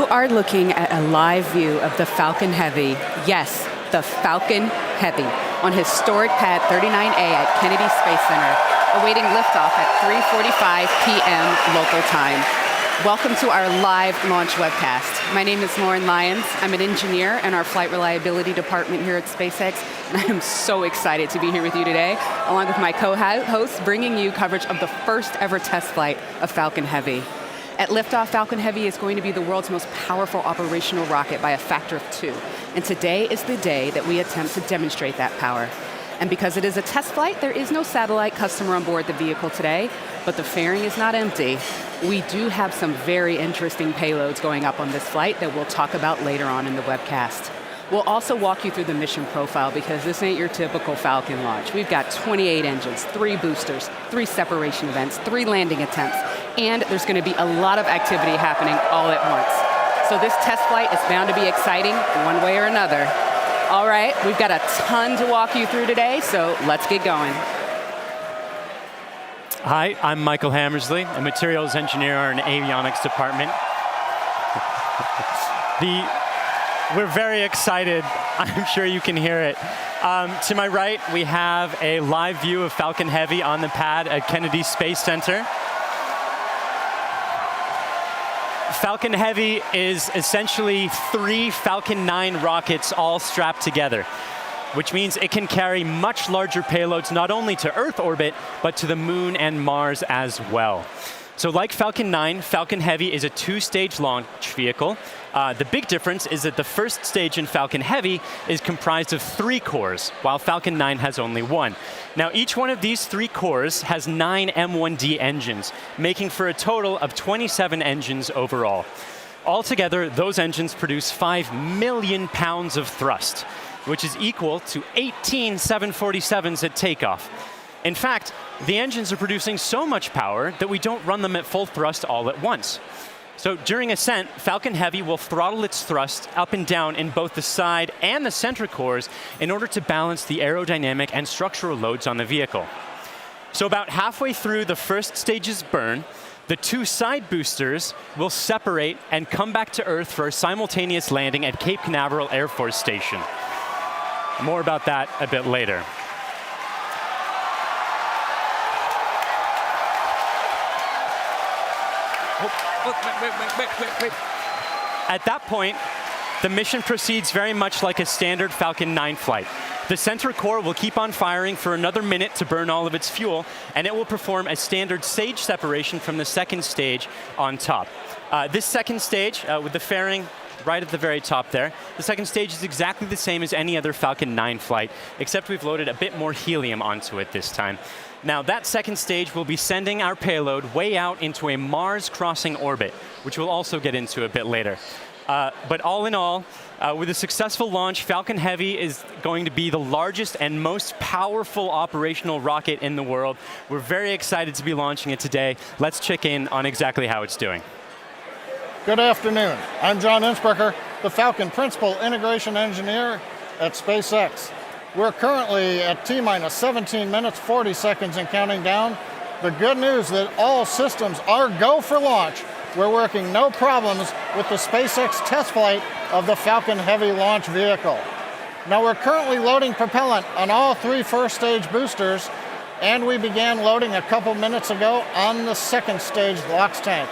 are looking at a live view of the Falcon Heavy, yes, the Falcon Heavy, on historic pad 39A at Kennedy Space Center, awaiting liftoff at 3:45 p.m. local time. Welcome to our live launch webcast. My name is Lauren Lyons. I'm an engineer in our flight reliability department here at SpaceX, and I am so excited to be here with you today, along with my co-hosts, bringing you coverage of the first ever test flight of Falcon Heavy. At liftoff, Falcon Heavy is going to be the world's most powerful operational rocket by a factor of 2. And today is the day that we attempt to demonstrate that power. And because it is a test flight, there is no satellite customer on board the vehicle today, but the fairing is not empty. We do have some very interesting payloads going up on this flight that we'll talk about later on in the webcast. We'll also walk you through the mission profile because this ain't your typical Falcon launch. We've got 28 engines, 3 boosters, 3 separation events, 3 landing attempts, and there's going to be a lot of activity happening all at once. So this test flight is bound to be exciting one way or another. All right, we've got a ton to walk you through today, so let's get going. Hi, I'm Michael Hammersley, a materials engineer in the avionics department. We're very excited. I'm sure you can hear it. To my right, we have a live view of Falcon Heavy on the pad at Kennedy Space Center. Falcon Heavy is essentially 3 Falcon 9 rockets all strapped together, which means it can carry much larger payloads not only to Earth orbit, but to the Moon and Mars as well. So like Falcon 9, Falcon Heavy is a 2-stage launch vehicle. The big difference is that the first stage in Falcon Heavy is comprised of 3 cores, while Falcon 9 has only 1. Now, each one of these 3 cores has 9 M1D engines, making for a total of 27 engines overall. Altogether, those engines produce 5 million pounds of thrust, which is equal to 18 747s at takeoff. In fact, the engines are producing so much power that we don't run them at full thrust all at once. So during ascent, Falcon Heavy will throttle its thrust up and down in both the side and the center cores in order to balance the aerodynamic and structural loads on the vehicle. So about halfway through the first stage's burn, the 2 side boosters will separate and come back to Earth for a simultaneous landing at Cape Canaveral Air Force Station. More about that a bit later. Wait. At that point, the mission proceeds very much like a standard Falcon 9 flight. The center core will keep on firing for another minute to burn all of its fuel, and it will perform a standard stage separation from the second stage on top. This second stage, with the fairing right at the very top there, the second stage is exactly the same as any other Falcon 9 flight, except we've loaded a bit more helium onto it this time. Now, that second stage will be sending our payload way out into a Mars-crossing orbit, which we'll also get into a bit later. But all in all, with a successful launch, Falcon Heavy is going to be the largest and most powerful operational rocket in the world. We're very excited to be launching it today. Let's check in on exactly how it's doing. Good afternoon. I'm John Innsbrucker, the Falcon Principal Integration Engineer at SpaceX. We're currently at T-minus 17 minutes, 40 seconds and counting down. The good news is that all systems are go for launch. We're working no problems with the SpaceX test flight of the Falcon Heavy launch vehicle. Now we're currently loading propellant on all 3 first stage boosters, and we began loading a couple minutes ago on the second stage LOX tank.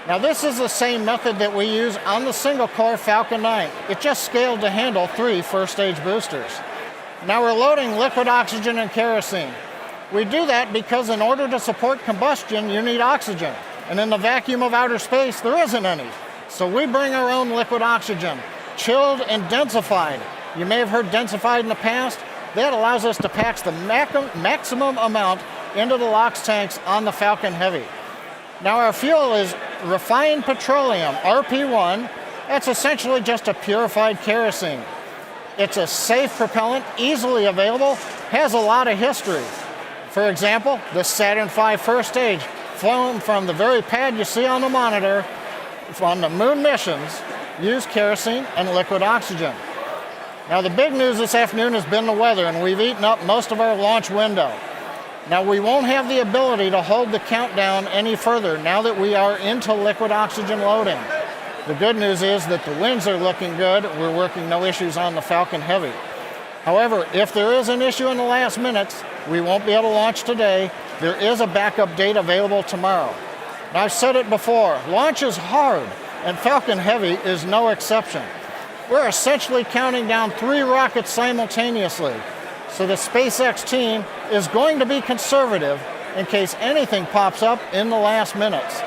Now this is the same method that we use on the single-core Falcon 9. It just scaled to handle 3 first-stage boosters. Now we're loading liquid oxygen and kerosene. We do that because in order to support combustion, you need oxygen. And in the vacuum of outer space, there isn't any. So we bring our own liquid oxygen, chilled and densified. You may have heard densified in the past. That allows us to pack the maximum amount into the LOX tanks on the Falcon Heavy. Now our fuel is refined petroleum, RP1. That's essentially just a purified kerosene. It's a safe propellant, easily available, has a lot of history. For example, the Saturn V first stage, flown from the very pad you see on the monitor, on the moon missions, used kerosene and liquid oxygen. Now the big news this afternoon has been the weather, and we've eaten up most of our launch window. Now we won't have the ability to hold the countdown any further now that we are into liquid oxygen loading. The good news is that the winds are looking good. We're working no issues on the Falcon Heavy. However, if there is an issue in the last minutes, we won't be able to launch today. There is a backup date available tomorrow. Now, I've said it before, launch is hard, and Falcon Heavy is no exception. We're essentially counting down 3 rockets simultaneously. So the SpaceX team is going to be conservative in case anything pops up in the last minutes.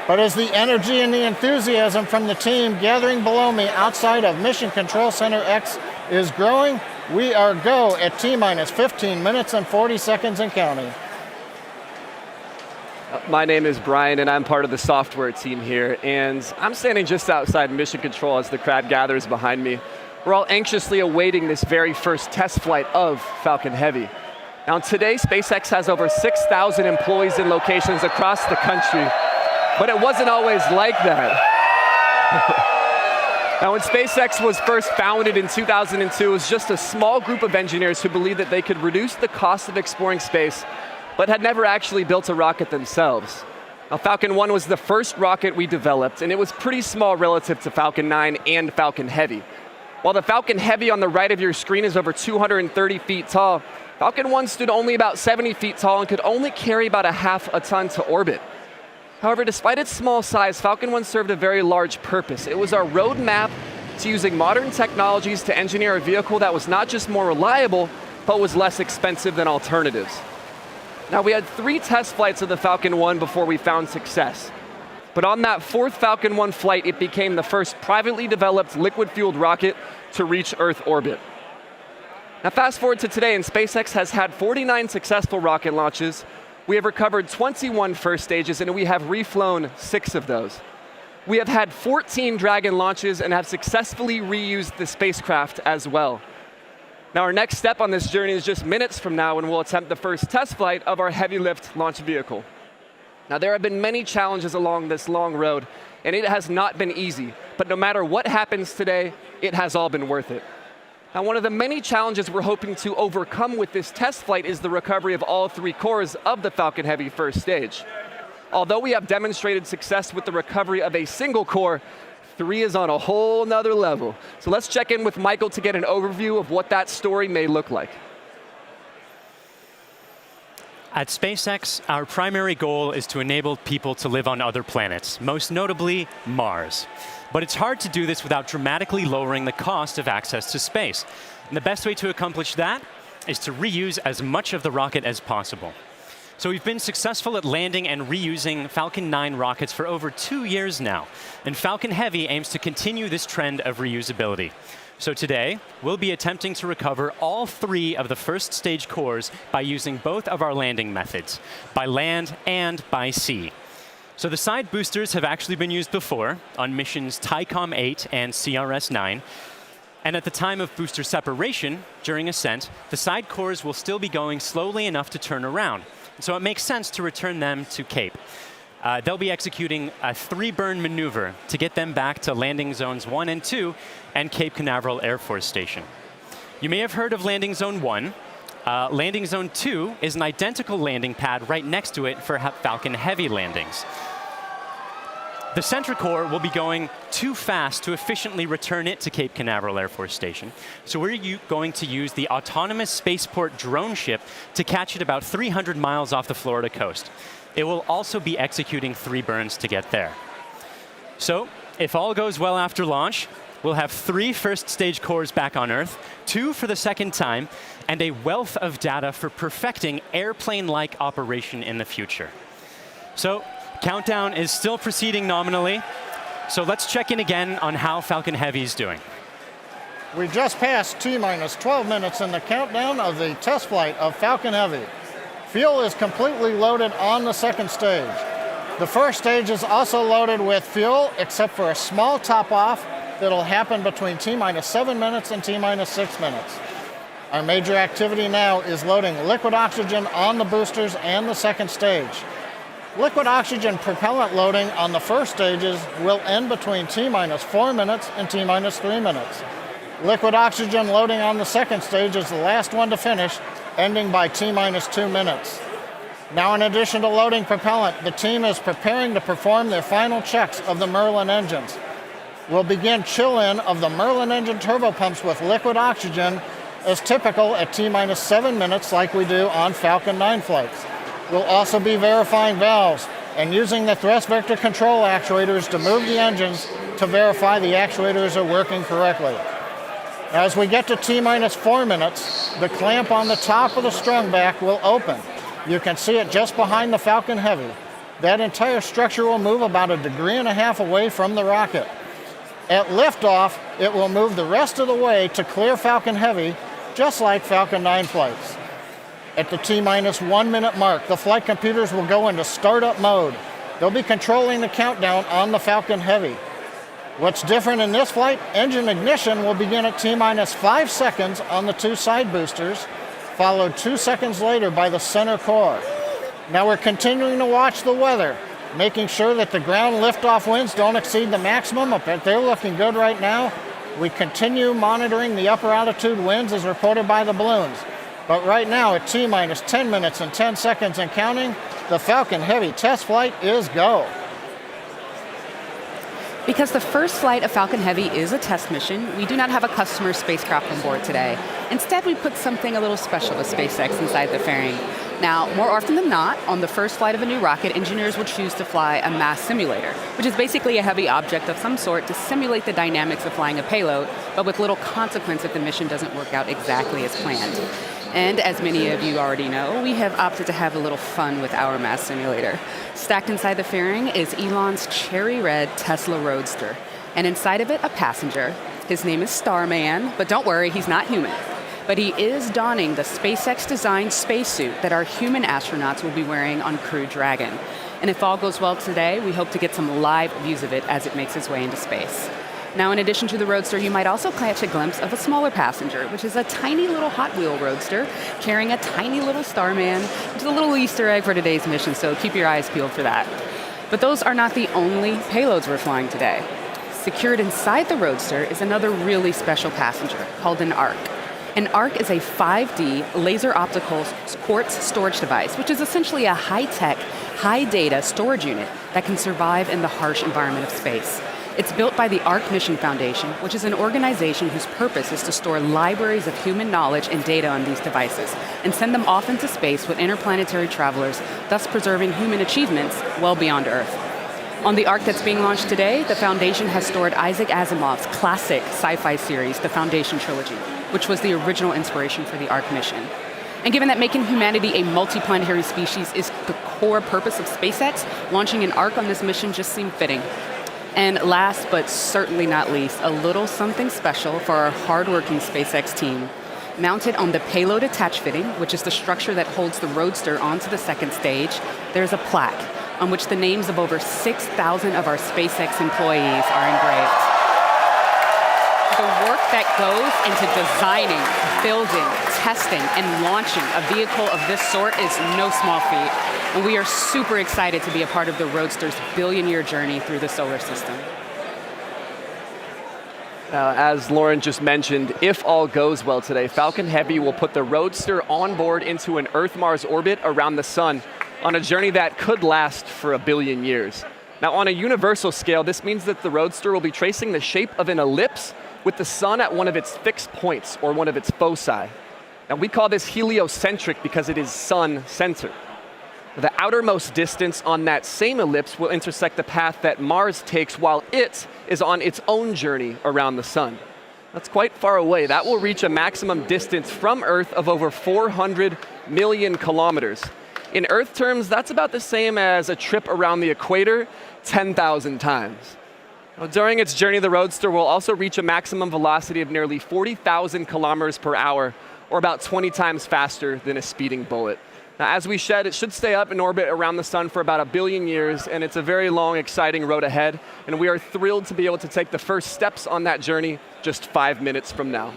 But as the energy and the enthusiasm from the team gathering below me outside of Mission Control Center X is growing, we are go at T-minus 15 minutes and 40 seconds and counting. My name is Brian, and I'm part of the software team here, and I'm standing just outside Mission Control as the crowd gathers behind me. We're all anxiously awaiting this very first test flight of Falcon Heavy. Now today, SpaceX has over 6,000 employees in locations across the country, but it wasn't always like that. Now when SpaceX was first founded in 2002, it was just a small group of engineers who believed that they could reduce the cost of exploring space, but had never actually built a rocket themselves. Now, Falcon 1 was the first rocket we developed, and it was pretty small relative to Falcon 9 and Falcon Heavy. While the Falcon Heavy on the right of your screen is over 230 feet tall, Falcon 1 stood only about 70 feet tall and could only carry about ½ a ton to orbit. However, despite its small size, Falcon 1 served a very large purpose. It was our roadmap to using modern technologies to engineer a vehicle that was not just more reliable, but was less expensive than alternatives. Now, we had 3 test flights of the Falcon 1 before we found success. But on that 4th Falcon 1 flight, it became the first privately developed liquid-fueled rocket to reach Earth orbit. Now, fast forward to today, and SpaceX has had 49 successful rocket launches. We have recovered 21 first stages, and we have reflown 6 of those. We have had 14 Dragon launches and have successfully reused the spacecraft as well. Now, our next step on this journey is just minutes from now when we'll attempt the first test flight of our heavy lift launch vehicle. Now, there have been many challenges along this long road, and it has not been easy. But no matter what happens today, it has all been worth it. Now, one of the many challenges we're hoping to overcome with this test flight is the recovery of all 3 cores of the Falcon Heavy first stage. Although we have demonstrated success with the recovery of a single core, 3 is on a whole nother level. So let's check in with Michael to get an overview of what that story may look like. At SpaceX, our primary goal is to enable people to live on other planets, most notably Mars. But it's hard to do this without dramatically lowering the cost of access to space. And the best way to accomplish that is to reuse as much of the rocket as possible. So we've been successful at landing and reusing Falcon 9 rockets for over 2 years now, and Falcon Heavy aims to continue this trend of reusability. So today, we'll be attempting to recover all 3 of the first stage cores by using both of our landing methods, by land and by sea. So the side boosters have actually been used before on missions TICOM 8 and CRS 9, and at the time of booster separation, during ascent, the side cores will still be going slowly enough to turn around. So it makes sense to return them to Cape. They'll be executing a 3-burn maneuver to get them back to landing zones 1 and 2 and Cape Canaveral Air Force Station. You may have heard of landing zone 1. Landing zone 2 is an identical landing pad right next to it for Falcon Heavy landings. The center core will be going too fast to efficiently return it to Cape Canaveral Air Force Station. So we're going to use the autonomous spaceport drone ship to catch it about 300 miles off the Florida coast. It will also be executing 3 burns to get there. So if all goes well after launch, we'll have 3 first stage cores back on Earth, 2 for the second time, and a wealth of data for perfecting airplane-like operation in the future. So countdown is still proceeding nominally, so let's check in again on how Falcon Heavy is doing. We just passed T-minus 12 minutes in the countdown of the test flight of Falcon Heavy. Fuel is completely loaded on the second stage. The first stage is also loaded with fuel, except for a small top-off that'll happen between T-minus 7 minutes and T-minus 6 minutes. Our major activity now is loading liquid oxygen on the boosters and the second stage. Liquid oxygen propellant loading on the first stages will end between T-minus 4 minutes and T-minus 3 minutes. Liquid oxygen loading on the second stage is the last one to finish, ending by T-minus 2 minutes. Now, in addition to loading propellant, the team is preparing to perform their final checks of the Merlin engines. will begin chill-in of the Merlin engine turbopumps with liquid oxygen as typical at T-minus 7 minutes like we do on Falcon 9 flights. We'll also be verifying valves and using the thrust vector control actuators to move the engines to verify the actuators are working correctly. As we get to T-minus 4 minutes, the clamp on the top of the strung back will open. You can see it just behind the Falcon Heavy. That entire structure will move about 1.5 degrees away from the rocket. At liftoff, it will move the rest of the way to clear Falcon Heavy, just like Falcon 9 flights. At the T-minus 1 minute mark, the flight computers will go into startup mode. They'll be controlling the countdown on the Falcon Heavy. What's different in this flight, engine ignition will begin at T-minus 5 seconds on the 2 side boosters, followed 2 seconds later by the center core. Now we're continuing to watch the weather, making sure that the ground liftoff winds don't exceed the maximum, but they're looking good right now. We continue monitoring the upper altitude winds as reported by the balloons. But right now at T-minus 10 minutes and 10 seconds and counting, the Falcon Heavy test flight is go. Because the first flight of Falcon Heavy is a test mission, we do not have a customer spacecraft on board today. Instead, we put something a little special with SpaceX inside the fairing. Now, more often than not, on the first flight of a new rocket, engineers will choose to fly a mass simulator, which is basically a heavy object of some sort to simulate the dynamics of flying a payload, but with little consequence if the mission doesn't work out exactly as planned. And as many of you already know, we have opted to have a little fun with our mass simulator. Stacked inside the fairing is Elon's cherry red Tesla Roadster, and inside of it, a passenger. His name is Starman, but don't worry, he's not human. But he is donning the SpaceX-designed spacesuit that our human astronauts will be wearing on Crew Dragon. And if all goes well today, we hope to get some live views of it as it makes its way into space. Now, in addition to the Roadster, you might also catch a glimpse of a smaller passenger, which is a tiny little Hot Wheel Roadster carrying a tiny little Starman, which is a little Easter egg for today's mission, so keep your eyes peeled for that. But those are not the only payloads we're flying today. Secured inside the Roadster is another really special passenger called an ARC. An ARC is a 5D laser optical quartz storage device, which is essentially a high-tech, high-data storage unit that can survive in the harsh environment of space. It's built by the ARC Mission Foundation, which is an organization whose purpose is to store libraries of human knowledge and data on these devices and send them off into space with interplanetary travelers, thus preserving human achievements well beyond Earth. On the ARC that's being launched today, the Foundation has stored Isaac Asimov's classic sci-fi series, The Foundation Trilogy, which was the original inspiration for the ARC mission. And given that making humanity a multiplanetary species is the core purpose of SpaceX, launching an ARC on this mission just seemed fitting. And last but certainly not least, a little something special for our hardworking SpaceX team. Mounted on the payload attach fitting, which is the structure that holds the Roadster onto the second stage, there's a plaque on which the names of over 6,000 of our SpaceX employees are engraved. The work that goes into designing, building, testing, and launching a vehicle of this sort is no small feat. And we are super excited to be a part of the Roadster's billion-year journey through the solar system. As Lauren just mentioned, if all goes well today, Falcon Heavy will put the Roadster on board into an Earth-Mars orbit around the sun on a journey that could last for 1 billion years. Now, on a universal scale, this means that the Roadster will be tracing the shape of an ellipse with the sun at one of its fixed points, or one of its foci. Now, we call this heliocentric because it is sun-centered. The outermost distance on that same ellipse will intersect the path that Mars takes while it is on its own journey around the sun. That's quite far away. That will reach a maximum distance from Earth of over 400 million kilometers. In Earth terms, that's about the same as a trip around the equator 10,000 times. Now, during its journey, the Roadster will also reach a maximum velocity of nearly 40,000 kilometers per hour, or about 20 times faster than a speeding bullet. Now, as we said, it should stay up in orbit around the sun for about 1 billion years, and it's a very long, exciting road ahead, and we are thrilled to be able to take the first steps on that journey just 5 minutes from now.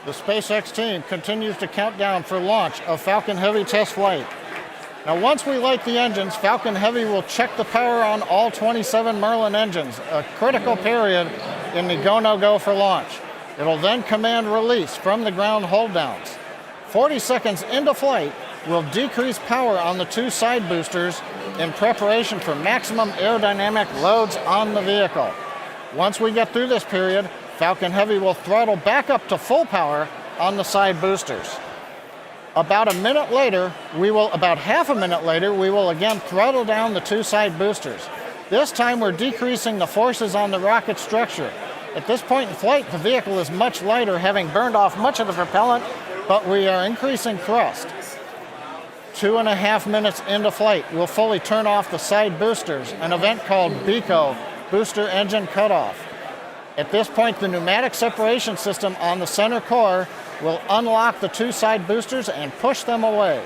The SpaceX team continues to count down for launch of Falcon Heavy test flight. Now, once we light the engines, Falcon Heavy will check the power on all 27 Merlin engines, a critical period in the go-no-go for launch. It'll then command release from the ground hold downs. 40 seconds into flight, we'll decrease power on the 2 side boosters in preparation for maximum aerodynamic loads on the vehicle. Once we get through this period, Falcon Heavy will throttle back up to full power on the side boosters. About half a minute later, we will again throttle down the 2 side boosters. This time we're decreasing the forces on the rocket structure. At this point in flight, the vehicle is much lighter, having burned off much of the propellant, but we are increasing thrust. 2.5 minutes into flight, we'll fully turn off the side boosters, an event called BECO, Booster Engine Cutoff. At this point, the pneumatic separation system on the center core will unlock the 2 side boosters and push them away.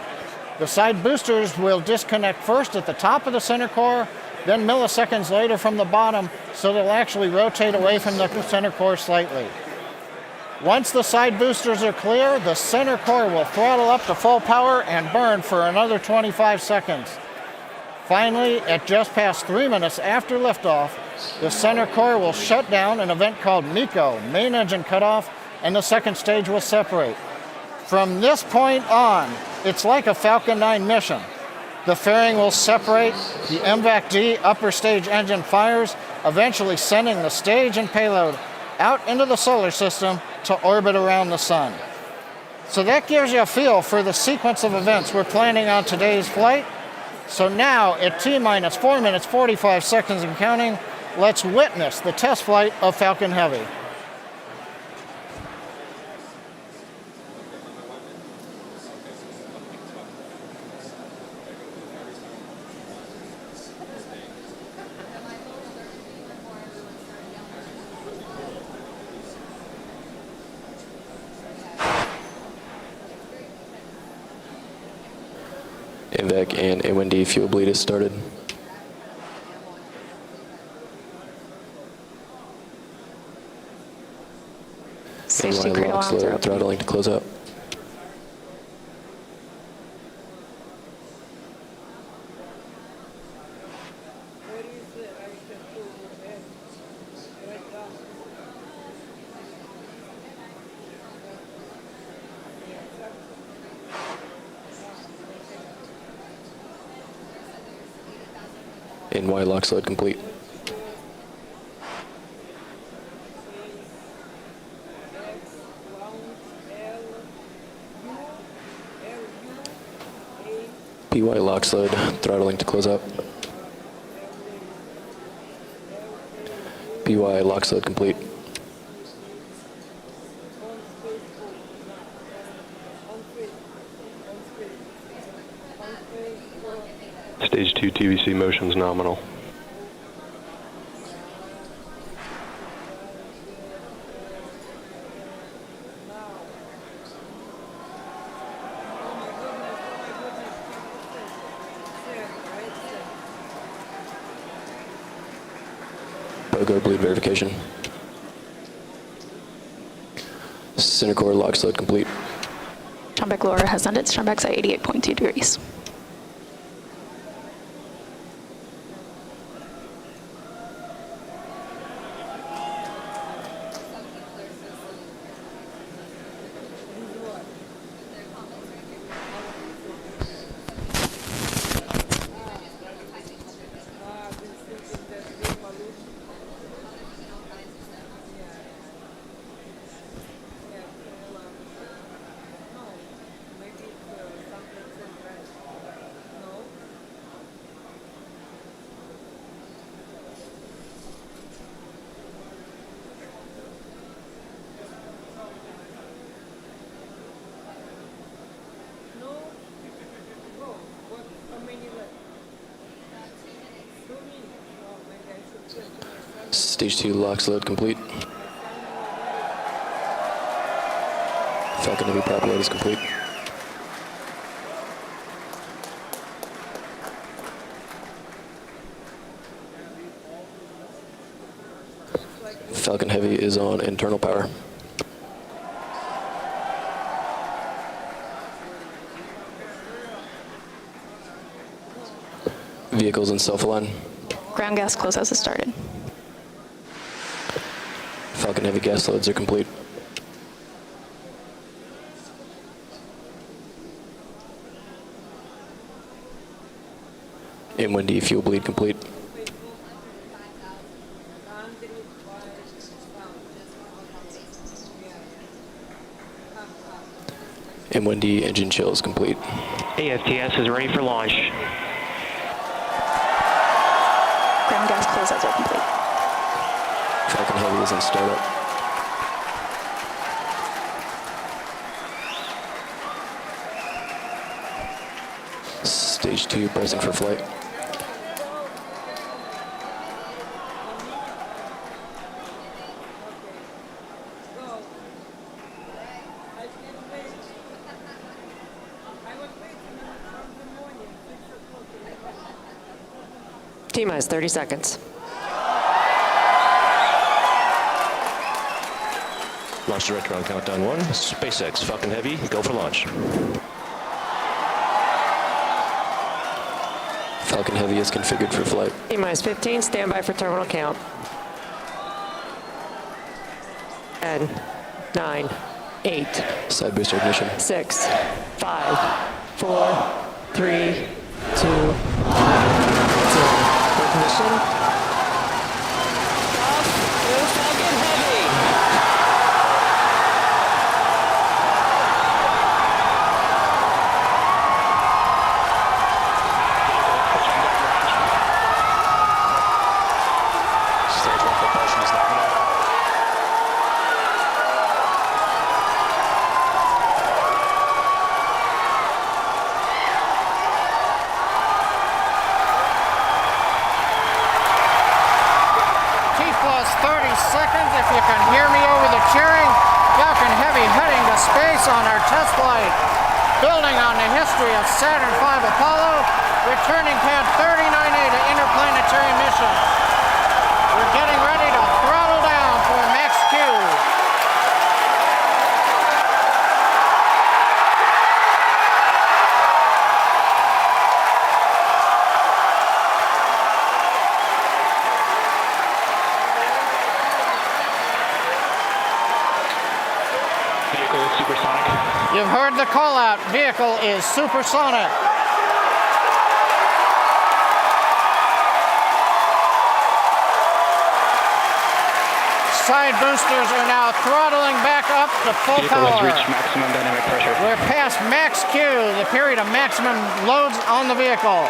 The side boosters will disconnect first at the top of the center core, then milliseconds later from the bottom, so they'll actually rotate away from the center core slightly. Once the side boosters are clear, the center core will throttle up to full power and burn for another 25 seconds. Finally, at just past 3 minutes after liftoff, the center core will shut down, an event called MECO, Main Engine Cutoff, and the second stage will separate. From this point on, it's like a Falcon 9 mission. The fairing will separate, the MVAC-D upper stage engine fires, eventually sending the stage and payload out into the solar system to orbit around the sun. So that gives you a feel for the sequence of events we're planning on today's flight. So now, at T-minus 4 minutes, 45 seconds and counting, let's witness the test flight of Falcon Heavy. MVAC and A1D fuel bleed is started. Safety NY critical lock arms are slow, open. throttling to close up. NY lock slide complete. PY lock slide, throttling to close up. PY lock slide complete. Stage 2 TVC motion's nominal. BOGO bleed verification. Center core lock slide complete. Strombeck lower has ended. Strombeck's at 88.2 degrees. Stage 2 lock load complete. Falcon Heavy prop load is complete. Falcon Heavy is on internal power. Vehicles in self-align. Ground gas closeouts has started. Falcon Heavy gas loads are complete. M1D fuel bleed complete. M1D engine chill is complete. AFTS is ready for launch. Ground gas closeouts are complete. Falcon Heavy is in startup. Stage 2 pressing for flight. T-minus 30 seconds. Launch director on countdown 1. SpaceX, Falcon Heavy, go for launch. Falcon Heavy is configured for flight. T-minus 15, stand by for terminal count. 10, 9, 8, Side booster ignition. 6, 5, 4, 3, 2, 1, 0. Ignition. Off, go Falcon Heavy. Stage 1 propulsion is nominal. T plus 30 seconds, if you can hear me over the cheering. Falcon Heavy heading to space on our test flight. Building on the history of Saturn V Apollo, returning pad 39A to interplanetary missions. We're getting ready to throttle down for max Q. Vehicle is supersonic. You've heard the call out. Vehicle is supersonic. Side boosters are now throttling back up to full Vehicle has power. reached maximum dynamic pressure. We're past max Q, the period of maximum loads on the vehicle.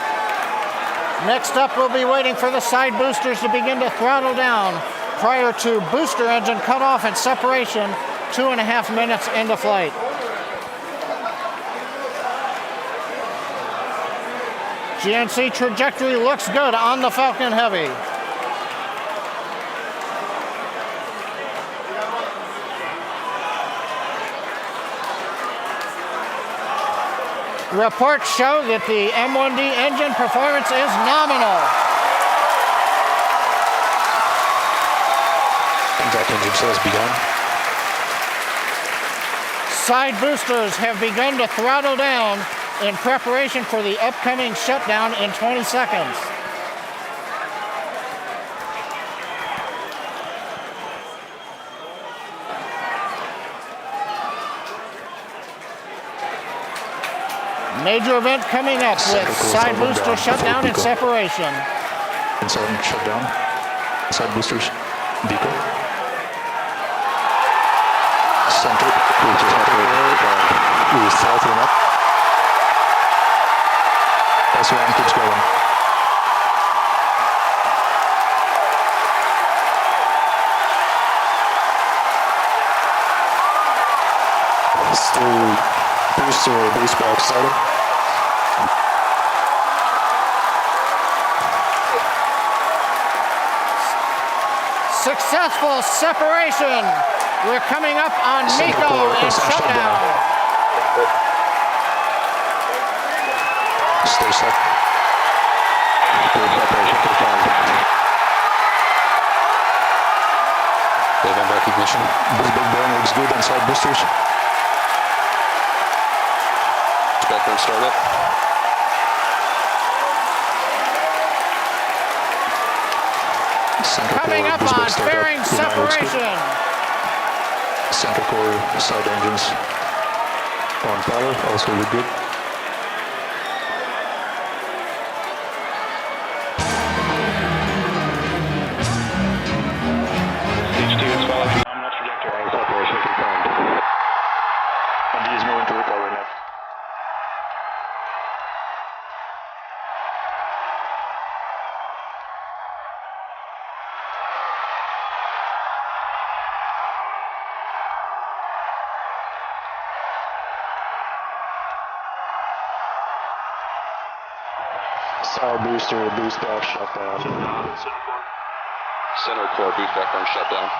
Next up, we'll be waiting for the side boosters to begin to throttle down prior to booster engine cutoff and separation 2.5 minutes into flight. GNC trajectory looks good on the Falcon Heavy. Reports show that the M1D engine performance is nominal. Contact engine chill has begun. Side boosters have begun to throttle down in preparation for the upcoming shutdown in 20 seconds. Major event coming up with side booster shutdown and separation. Inside shutdown. Side boosters. Vehicle. Center. We're southing up. S1 keeps going. Still booster base box started. Successful separation. We're coming up on MECO and shutdown. Stay set. Separation confirmed. Event recognition. This big burn looks good on side boosters. Background startup. Coming up on fairing separation. Center core side engines on power, also look good. Side booster, boost back, shutdown. Center core boost back burn shutdown.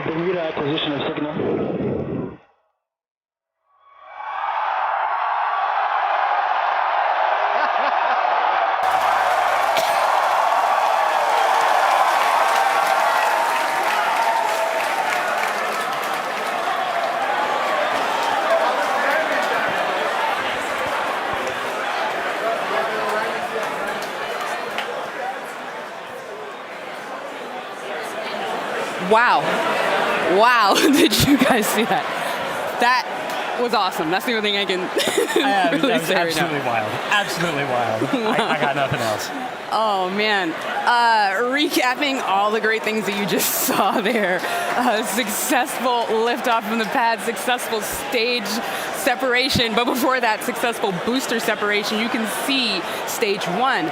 Bermuda acquisition of signal. Wow. Wow. Did you guys see that? That was awesome. That's the only thing I can really that was say absolutely right now. wild. Absolutely wild. I got nothing else. Oh, man. Recapping all the great things that you just saw there. Successful liftoff from the pad, successful stage separation, but before that, successful booster separation. You can see stage one.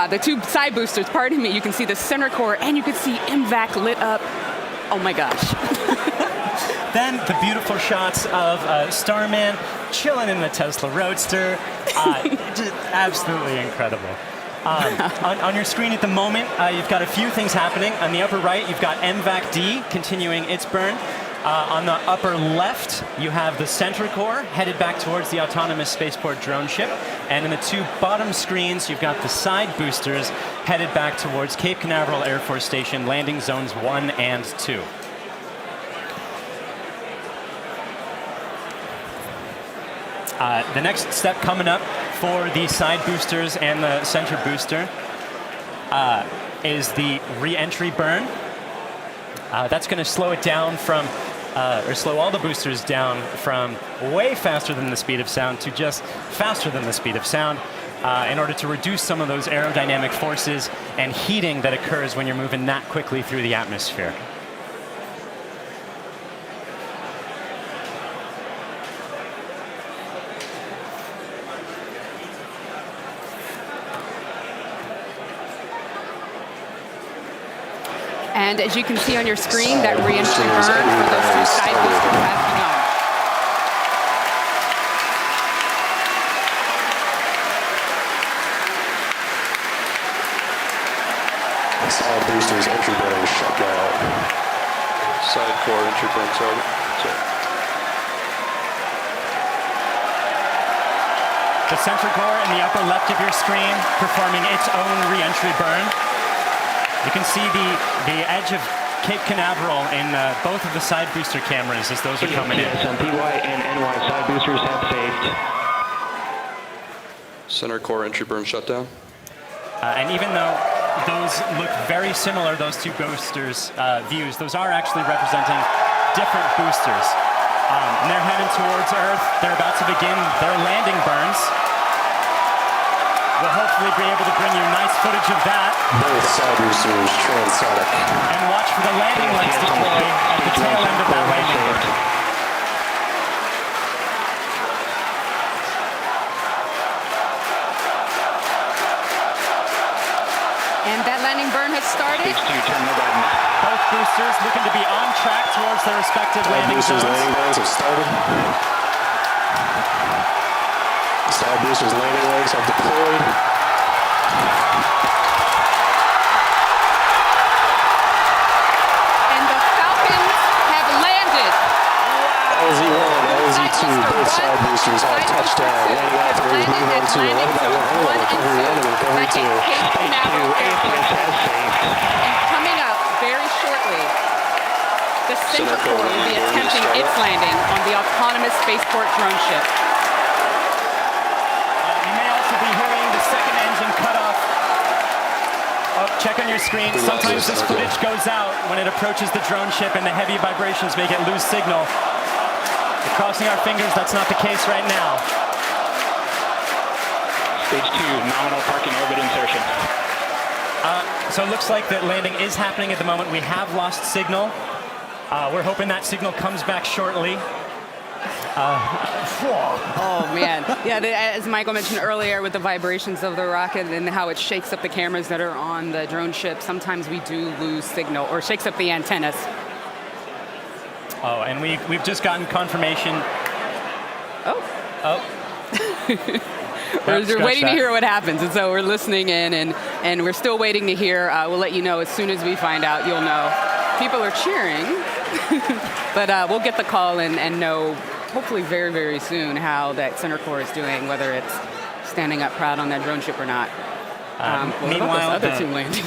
The two side boosters, pardon me, you can see the center core, and you can see MVAC lit up. Oh my gosh. Then the beautiful shots of Starman chilling in the Tesla Roadster. Just absolutely incredible. On your screen at the moment, you've got a few things happening. On the upper right, you've got MVAC D continuing its burn. On the upper left, you have the center core headed back towards the autonomous spaceport drone ship. And in the two bottom screens, you've got the side boosters headed back towards Cape Canaveral Air Force Station, landing zones 1 and 2. The next step coming up for the side boosters and the center booster is the re-entry burn. That's going to slow it down from, or slow all the boosters down from way faster than the speed of sound to just faster than the speed of sound in order to reduce some of those aerodynamic forces and heating that occurs when you're moving that quickly through the atmosphere. And as you can see on your screen, that re-entry burn for those two side boosters has begun. Side boosters entry burn shut down. Side core entry burn started. The center core in the upper left of your screen performing its own re-entry burn. You can see the edge of Cape Canaveral in both of the side booster cameras as those are coming in. Some PY and NY side boosters have saved. Center core entry burn shutdown. And even though those look very similar, those two boosters' views, those are actually representing different boosters. And they're heading towards Earth. They're about to begin their landing burns. We'll hopefully be able to bring you nice footage of that. Both side boosters transonic. And watch for the landing lights deploy at the tail end of that landing burn. And that landing burn has started. Both boosters looking to be on track towards their respective landing zones. Landing burns have started. Side boosters landing legs have deployed. And the Falcons have landed. LZ1, LZ2, both side boosters have touchdown. Landing operators move on to 11 by 1, recovery 1 and recovery 2. And coming up very shortly, the center core will be attempting its landing on the autonomous spaceport drone ship. You may also be hearing the second engine cut off. Oh, check on your screen. Sometimes this footage goes out when it approaches the drone ship and the heavy vibrations make it lose signal. We're crossing our fingers that's not the case right now. Stage 2, nominal parking orbit insertion. So it looks like that landing is happening at the moment. We have lost signal. We're hoping that signal comes back shortly. Oh, man. Yeah, as Michael mentioned earlier with the vibrations of the rocket and how it shakes up the cameras that are on the drone ship, sometimes we do lose signal or shakes up the antennas. Oh, and we've just gotten confirmation We're waiting to hear what happens, and so we're listening in, and we're still waiting to hear. We'll let you know as soon as we find out. You'll know. People are cheering, but we'll get the call and know, hopefully very, very soon, how that center core is doing, whether it's standing up proud on that drone ship or not. Meanwhile, other two landings.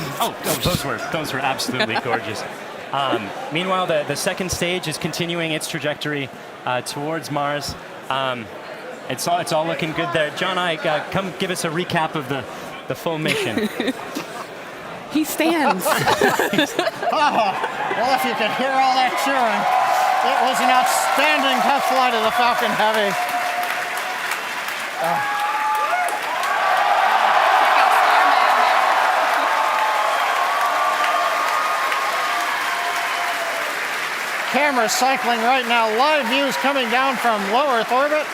Those were absolutely gorgeous. Meanwhile, the second stage is continuing its trajectory towards Mars. It's all looking good there. John, come give us a recap of the full mission. He stands. Well, if you could hear all that cheering, it was an outstanding test flight of the Falcon Heavy. Cameras cycling right now. Live views coming down from low Earth orbit.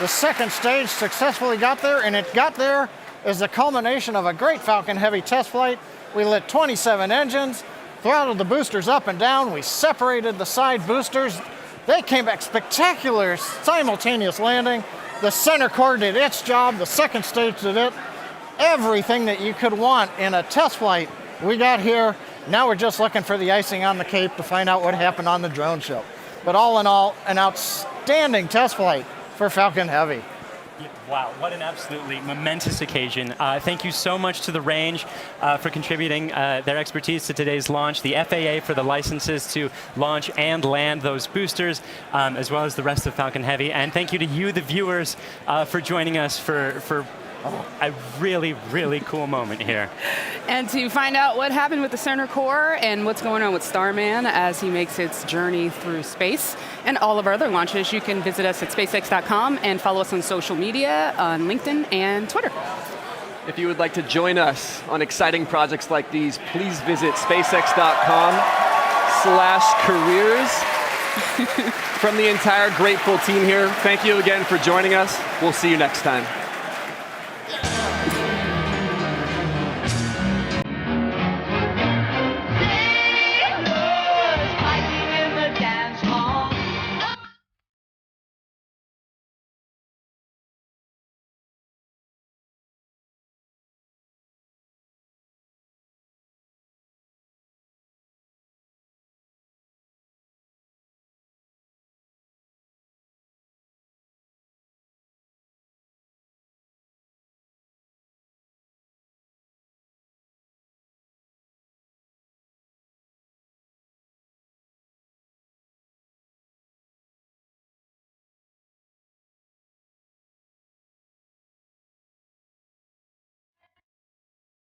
The second stage successfully got there, and it got there as the culmination of a great Falcon Heavy test flight. We lit 27 engines, throttled the boosters up and down. We separated the side boosters. They came back spectacular, simultaneous landing. The center core did its job. The second stage did it. Everything that you could want in a test flight, we got here. Now we're just looking for the icing on the cake to find out what happened on the drone show. But all in all, an outstanding test flight for Falcon Heavy. Wow, what an absolutely momentous occasion. Thank you so much to the range for contributing their expertise to today's launch, the FAA for the licenses to launch and land those boosters, as well as the rest of Falcon Heavy. And thank you to you, the viewers, for joining us for a really, really cool moment here. And to find out what happened with the center core and what's going on with Starman as he makes its journey through space and all of our other launches, you can visit us at SpaceX.com and follow us on social media on LinkedIn and Twitter. If you would like to join us on exciting projects like these, please visit SpaceX.com/careers. From the entire grateful team here, thank you again for joining us. We'll see you next time.